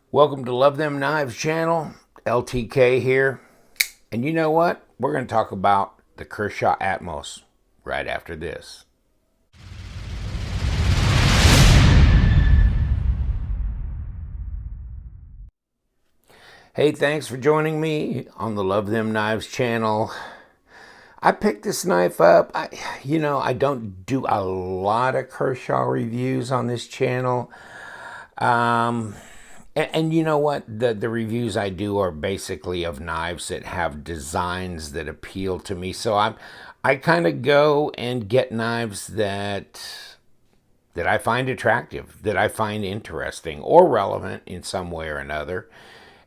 Welcome to Love Them Knives channel. LTK here. And you know what? We're going to talk about the Kershaw Atmos right after this. Hey, thanks for joining me on the Love Them Knives channel. I picked this knife up. I don't do a lot of Kershaw reviews on this channel. And you know what? The reviews I do are basically of knives that have designs that appeal to me. So I kind of go and get knives that I find attractive, that I find interesting or relevant in some way or another.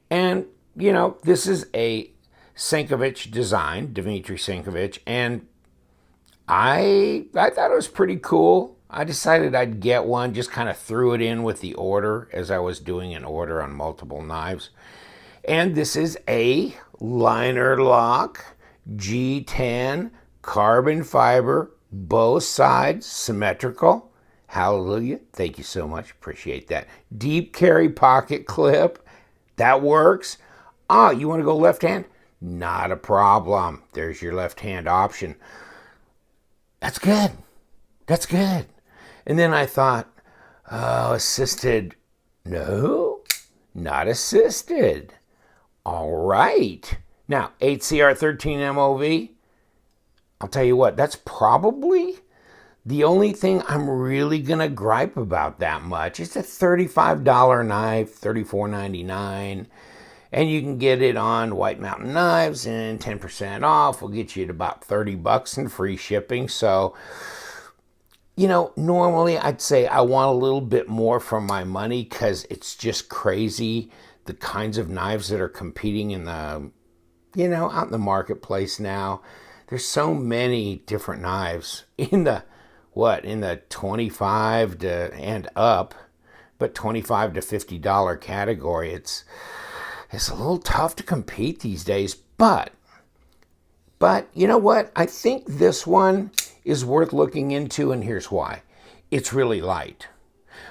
And this is a Sinkevich design, Dmitry Sinkevich, and I thought it was pretty cool. I decided I'd get one, just kind of threw it in with the order as I was doing an order on multiple knives. And this is a liner lock G10 carbon fiber, both sides symmetrical. Hallelujah. Thank you so much. Appreciate that. Deep carry pocket clip. That works. You want to go left hand? Not a problem. There's your left hand option. That's good. That's good. And then I thought, assisted. No, not assisted. All right. Now, 8CR13 MOV. I'll tell you what, that's probably the only thing I'm really going to gripe about that much. It's a $35 knife, $34.99. And you can get it on White Mountain Knives, and 10% off will get you at about $30 in free shipping. So, normally I'd say I want a little bit more for my money because it's just crazy the kinds of knives that are competing in the, out in the marketplace now. There's so many different knives in the 25 to and up, but $25 to $50 category. It's a little tough to compete these days, but you know what? I think this one is worth looking into, and here's why. It's really light.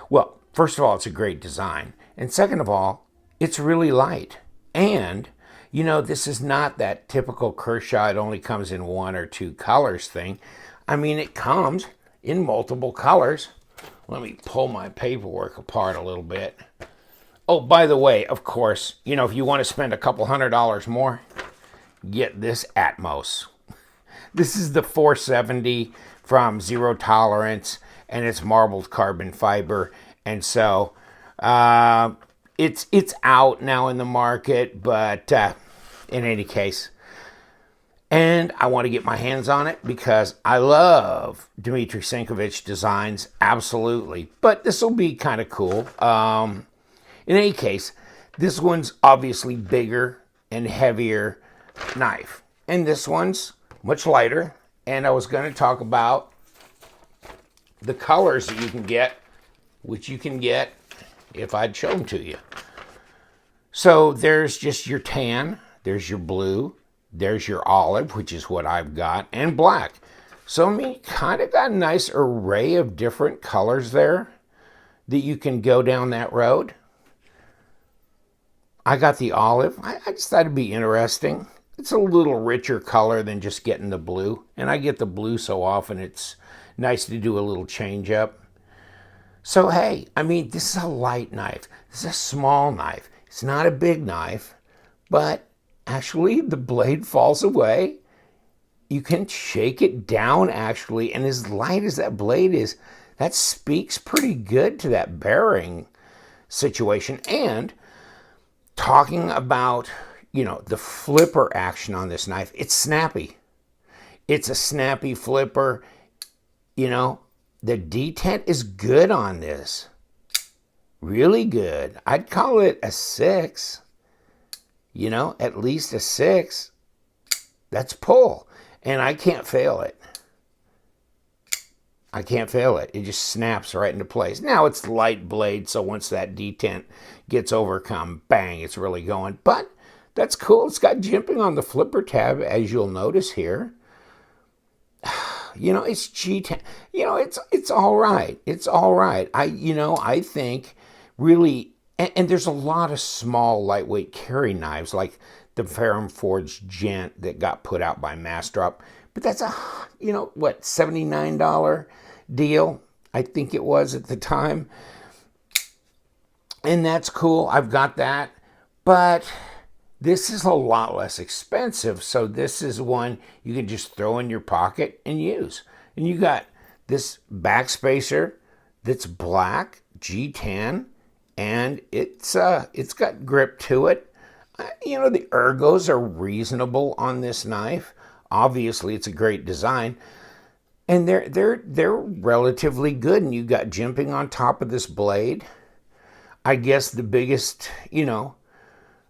Well, first of all, it's a great design, and second of all, it's really light. And, this is not that typical Kershaw, it only comes in one or two colors thing. I mean, it comes in multiple colors. Let me pull my paperwork apart a little bit. Oh, by the way, of course, if you want to spend a couple $100 more, get this Atmos. This is the 470 from Zero Tolerance, and it's marbled carbon fiber. And so it's out now in the market, but in any case, and I want to get my hands on it because I love Dmitry Sinkevich designs, absolutely. But this will be kind of cool. In any case, this one's obviously bigger and heavier knife. And this one's much lighter. And I was going to talk about the colors that you can get, which you can get if I'd show them to you. So there's just your tan, there's your blue, there's your olive, which is what I've got, and black. So kind of got a nice array of different colors there that you can go down that road. I got the olive. I just thought it'd be interesting. It's a little richer color than just getting the blue. And I get the blue so often, it's nice to do a little change up. So, hey, this is a light knife. This is a small knife. It's not a big knife, but actually the blade falls away. You can shake it down, actually. And as light as that blade is, that speaks pretty good to that bearing situation. And talking about, the flipper action on this knife, it's snappy. It's a snappy flipper. The detent is good on this. Really good. I'd call it a 6. At least a 6. That's pull. And I can't fail it. I can't fail it. It just snaps right into place. Now it's light blade, so once that detent gets overcome, bang, it's really going. But that's cool. It's got jimping on the flipper tab, as you'll notice here. It's G10. It's all right. It's all right. I think really And there's a lot of small, lightweight carry knives, like the Ferrum Forge Gent that got put out by Mastrop. But that's a, what, $79 deal, I think it was at the time. And that's cool. I've got that. But this is a lot less expensive. So this is one you can just throw in your pocket and use. And you got this backspacer that's black, G10, and it's got grip to it. The ergos are reasonable on this knife. Obviously, it's a great design, and they're relatively good. And you got jimping on top of this blade. I guess the biggest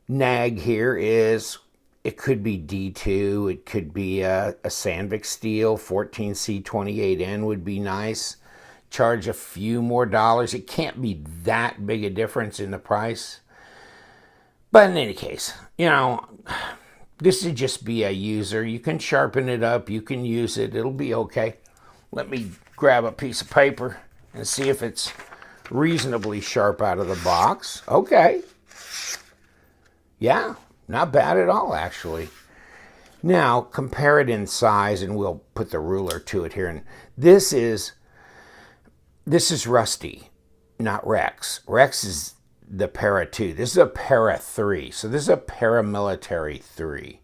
nag here is it could be D2, it could be a Sandvik steel. 14C28N would be nice. Charge a few more dollars. It can't be that big a difference in the price. But in any case, this would just be a user. You can sharpen it up. You can use it. It'll be okay. Let me grab a piece of paper and see if it's reasonably sharp out of the box. Okay. Yeah, not bad at all, actually. Now, compare it in size, and we'll put the ruler to it here. And this is Rusty, not Rex. Rex is the Para 2. This is a Para 3. So this is a paramilitary 3.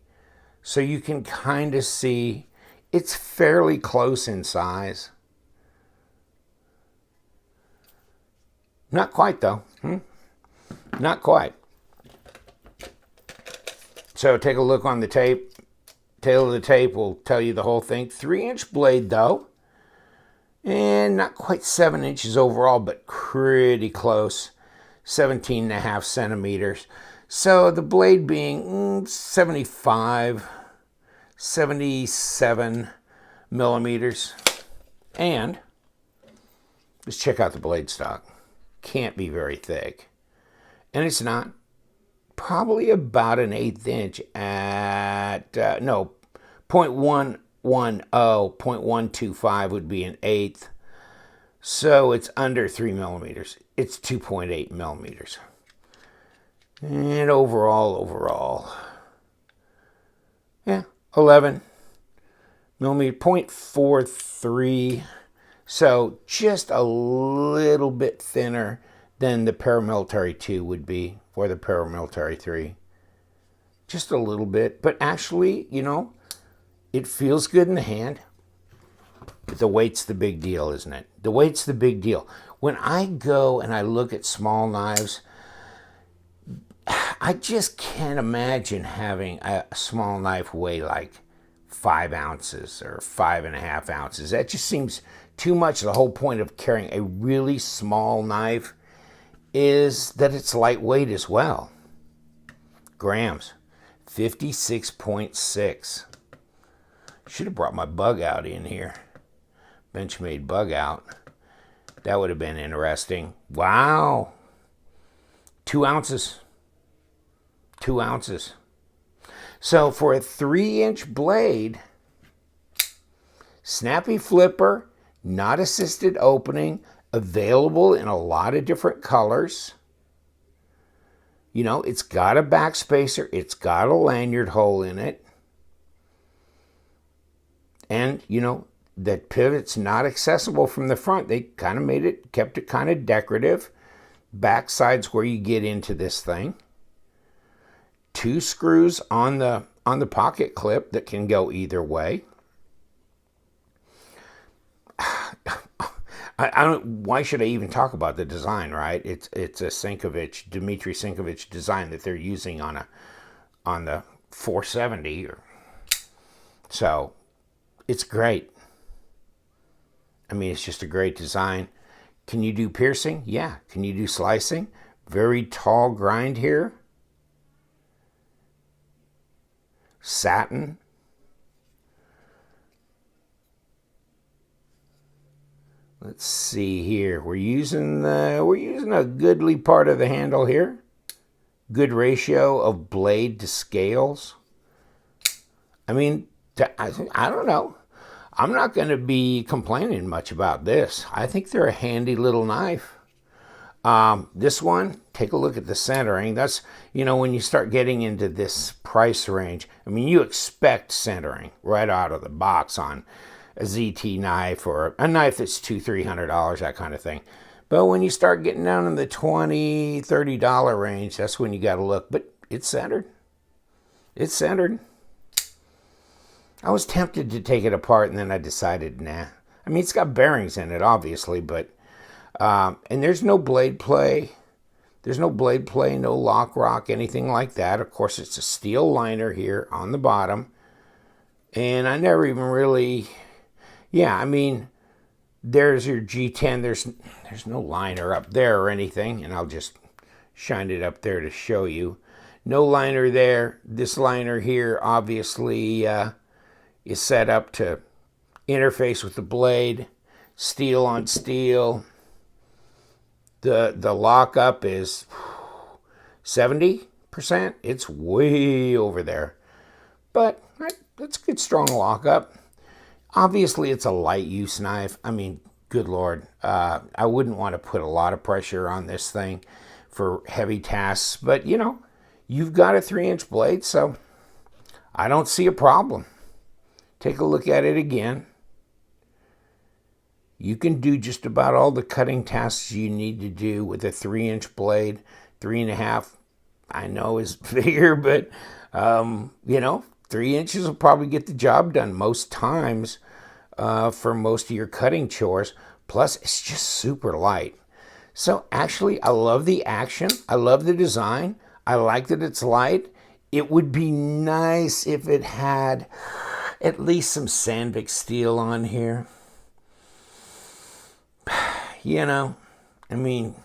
So you can kind of see it's fairly close in size. Not quite, though. Not quite. So take a look on the tape. Tail of the tape will tell you the whole thing. 3-inch blade, though. And not quite 7 inches overall, but pretty close. 17.5 centimeters. So the blade being 75, 77 millimeters. And let's check out the blade stock. Can't be very thick. And it's not. Probably about an 1/8 inch at, 0.110, 0.125 would be an 1/8. So it's under 3 millimeters. It's 2.8 millimeters. And overall, yeah, 11 millimeter, 0.43. So just a little bit thinner than the paramilitary 2 would be, or the paramilitary 3. Just a little bit. But actually, it feels good in the hand. But the weight's the big deal, isn't it? The weight's the big deal. When I go and I look at small knives, I just can't imagine having a small knife weigh like 5 ounces or 5.5 ounces. That just seems too much. The whole point of carrying a really small knife is that it's lightweight as well. Grams, 56.6. Should have brought my bug out in here. Benchmade bug out. That would have been interesting. Wow. 2 ounces. 2 ounces. So for a 3-inch blade, snappy flipper, not assisted opening, available in a lot of different colors. It's got a backspacer. It's got a lanyard hole in it. And, the pivot's not accessible from the front. They kind of kept it kind of decorative. Backside's where you get into this thing. 2 screws on the pocket clip that can go either way. I don't. Why should I even talk about the design, right? It's a Sinkevich, Dmitry Sinkevich design that they're using on the 470. So it's great. I mean, it's just a great design. Can you do piercing? Yeah. Can you do slicing? Very tall grind here. Satin. Let's see here. We're using a goodly part of the handle here. Good ratio of blade to scales. I mean, I don't know. I'm not going to be complaining much about this. I think they're a handy little knife. This one, take a look at the centering. That's, when you start getting into this price range, I mean, you expect centering right out of the box on a ZT knife or a knife that's $200-300, that kind of thing. But when you start getting down in the $20-30 range, that's when you got to look. But it's centered. It's centered. I was tempted to take it apart, and then I decided, nah. I mean, it's got bearings in it, obviously, but and there's no blade play. There's no blade play, no lock rock, anything like that. Of course, it's a steel liner here on the bottom. And I never even really, I mean, there's your G10. There's no liner up there or anything. And I'll just shine it up there to show you. No liner there. This liner here obviously is set up to interface with the blade. Steel on steel. The lockup is 70%. It's way over there. But that's a good strong lockup. Obviously, it's a light use knife. I mean, good Lord. I wouldn't want to put a lot of pressure on this thing for heavy tasks. But, you've got a 3-inch blade, so I don't see a problem. Take a look at it again. You can do just about all the cutting tasks you need to do with a 3-inch blade. 3.5, I know is bigger, but 3 inches will probably get the job done most times for most of your cutting chores. Plus, it's just super light. So actually, I love the action. I love the design. I like that it's light. It would be nice if it had at least some Sandvik steel on here. I mean,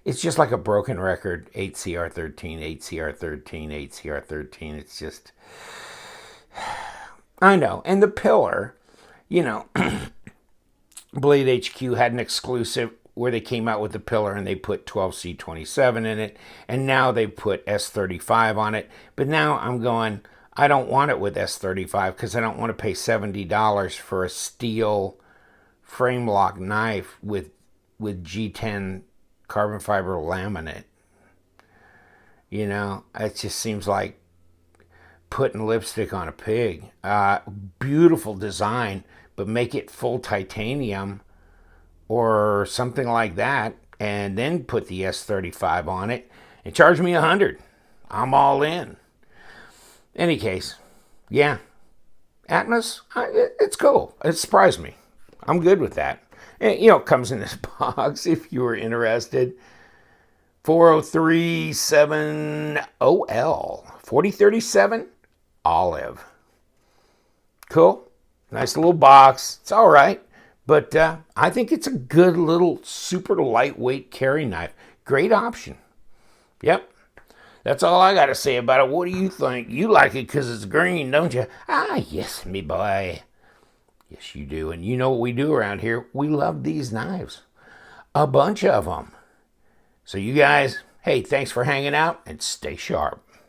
it's just like a broken record. 8CR13, 8CR13, 8CR13. It's just, I know. And the pillar, Blade HQ had an exclusive where they came out with the pillar and they put 12C27 in it. And now they put S35 on it. But now I'm going, I don't want it with S35 because I don't want to pay $70 for a steel frame lock knife with G10 carbon fiber laminate. It just seems like putting lipstick on a pig. Beautiful design, but make it full titanium or something like that, and then put the S35 on it and charge me $100. I'm all in. Any case, Atmos, it's cool. It surprised me. I'm good with that. And, it comes in this box if you were interested. 4037OL. 4037 Olive. Cool. Nice little box. It's all right. But I think it's a good little super lightweight carry knife. Great option. Yep. That's all I got to say about it. What do you think? You like it because it's green, don't you? Ah, yes, me boy. Yes, you do. And you know what we do around here? We love these knives. A bunch of them. So you guys, hey, thanks for hanging out and stay sharp.